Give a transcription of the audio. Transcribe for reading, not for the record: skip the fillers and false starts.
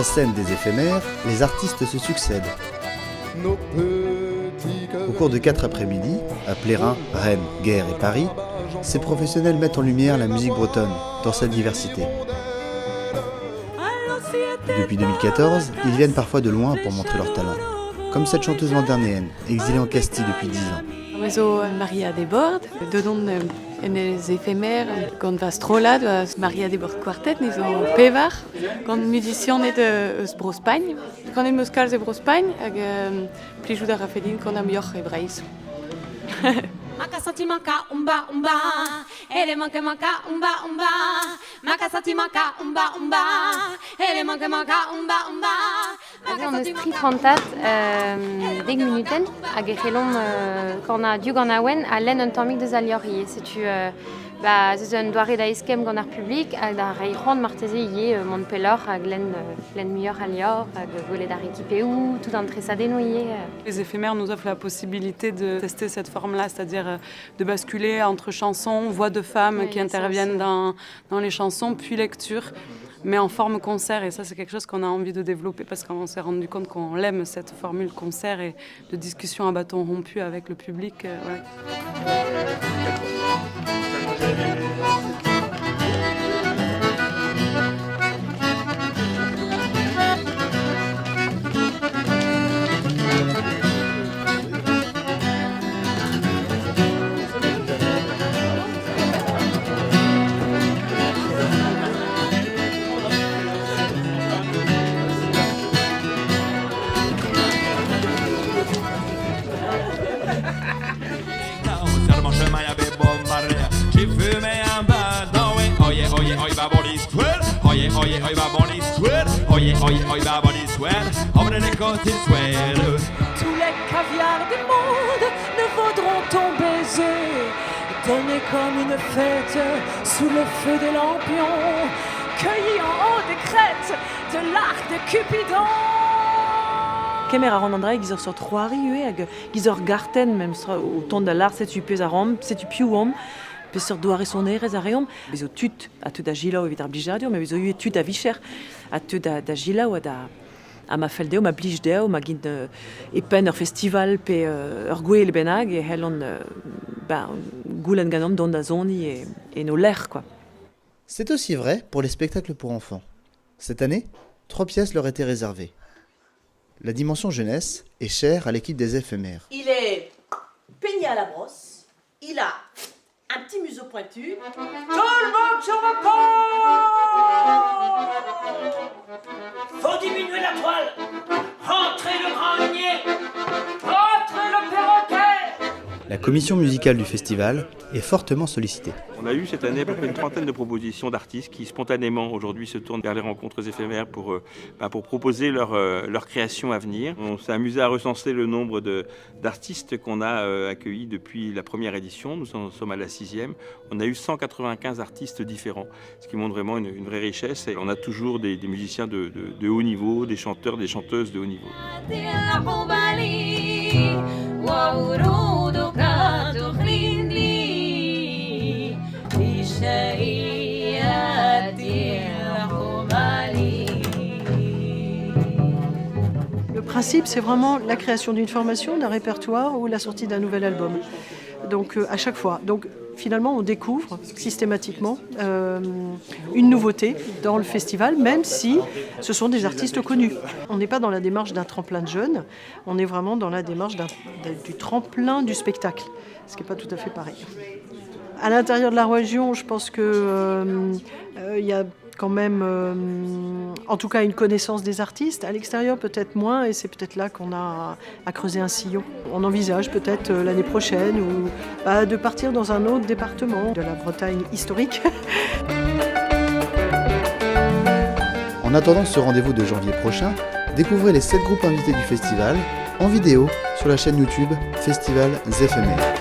la scène des éphémères, les artistes se succèdent. Au cours de 4 après-midi, à Plérin, Rennes, Guer et Paris, ces professionnels mettent en lumière la musique bretonne dans sa diversité. Depuis 2014, ils viennent parfois de loin pour montrer leur talent, comme cette chanteuse landernéenne, exilée en Castille depuis 10 ans. We zo Maria de Bord, dodon en les éphémères, quand va strola, Maria de Bord quartet, ni zo pevar, quand musicien de Brospagne, quand il musicals de Brospagne, hag plijou da rafedin quand am yoch hebreis. Maka santi manka umba umba, ele manka manka umba umba. Maka santi manka umba umba, ele manka manka umba umba. On a street fantat deg minuten hag e c'hellom quand a du gant awen a len un tammig deus aliori. Setu c'est un doare da eskem gant ar publik hag da reiron marteze ie Montpellier hag len muioc'h alior hag golet ar ekipeoù tout an tresadenno ie. Les éphémères nous offrent la possibilité de tester cette forme-là, c'est-à-dire de basculer entre chansons, voix de femmes qui interviennent dans les chansons, puis lecture, mais en forme concert. Et ça, c'est quelque chose qu'on a envie de développer parce qu'on s'est rendu compte qu'on aime cette formule concert et de discussion à bâton rompu avec le public. Tous les caviars du monde ne vaudront ton baiser, donné comme une fête sous le feu des lampions, cueilli en haut des crêtes de l'arc de Cupidon. Kemer a ran an dra gizor sur 3 ue hag gizor garten mem au ton da l'art setu pez a ram, setu piou om, pe sur doare son erez a reom, bezo tut a te da gilao evit ar blijadio, mais bezo ue tut a vicher a te da gilao a da a ma fel deo, ma blij deo, ma gint epen ur festival pe ur gwell benag e hellon goulen ganom don da zoni et no l'air quoi. C'est aussi vrai pour les spectacles pour enfants. Cette année, 3 pièces leur étaient réservées. La dimension jeunesse est chère à l'équipe des éphémères. Il est peigné à la brosse, il a un petit museau pointu. Tout le monde sur le pont! Faut diminuer la toile! Rentrez le grenier! Rentrez le perroquet! La commission musicale du festival est fortement sollicitée. On a eu cette année à peu près une trentaine de propositions d'artistes qui spontanément aujourd'hui se tournent vers les rencontres éphémères pour proposer leur création à venir. On s'est amusé à recenser le nombre d'artistes qu'on a accueillis depuis la première édition. Nous en sommes à la 6e. On a eu 195 artistes différents, ce qui montre vraiment une vraie richesse. Et on a toujours des musiciens de haut niveau, des chanteurs, des chanteuses de haut niveau. Le principe, c'est vraiment la création d'une formation, d'un répertoire ou la sortie d'un nouvel album. Donc à chaque fois. Donc finalement, on découvre systématiquement une nouveauté dans le festival, même si ce sont des artistes connus. On n'est pas dans la démarche d'un tremplin de jeunes, on est vraiment dans la démarche du tremplin du spectacle, ce qui n'est pas tout à fait pareil. À l'intérieur de la région, je pense qu'il y a quand même, en tout cas, une connaissance des artistes. À l'extérieur, peut-être moins, et c'est peut-être là qu'on a à creuser un sillon. On envisage peut-être l'année prochaine ou de partir dans un autre département de la Bretagne historique. En attendant ce rendez-vous de janvier prochain, découvrez les 7 groupes invités du festival en vidéo sur la chaîne YouTube Festival Éphémères.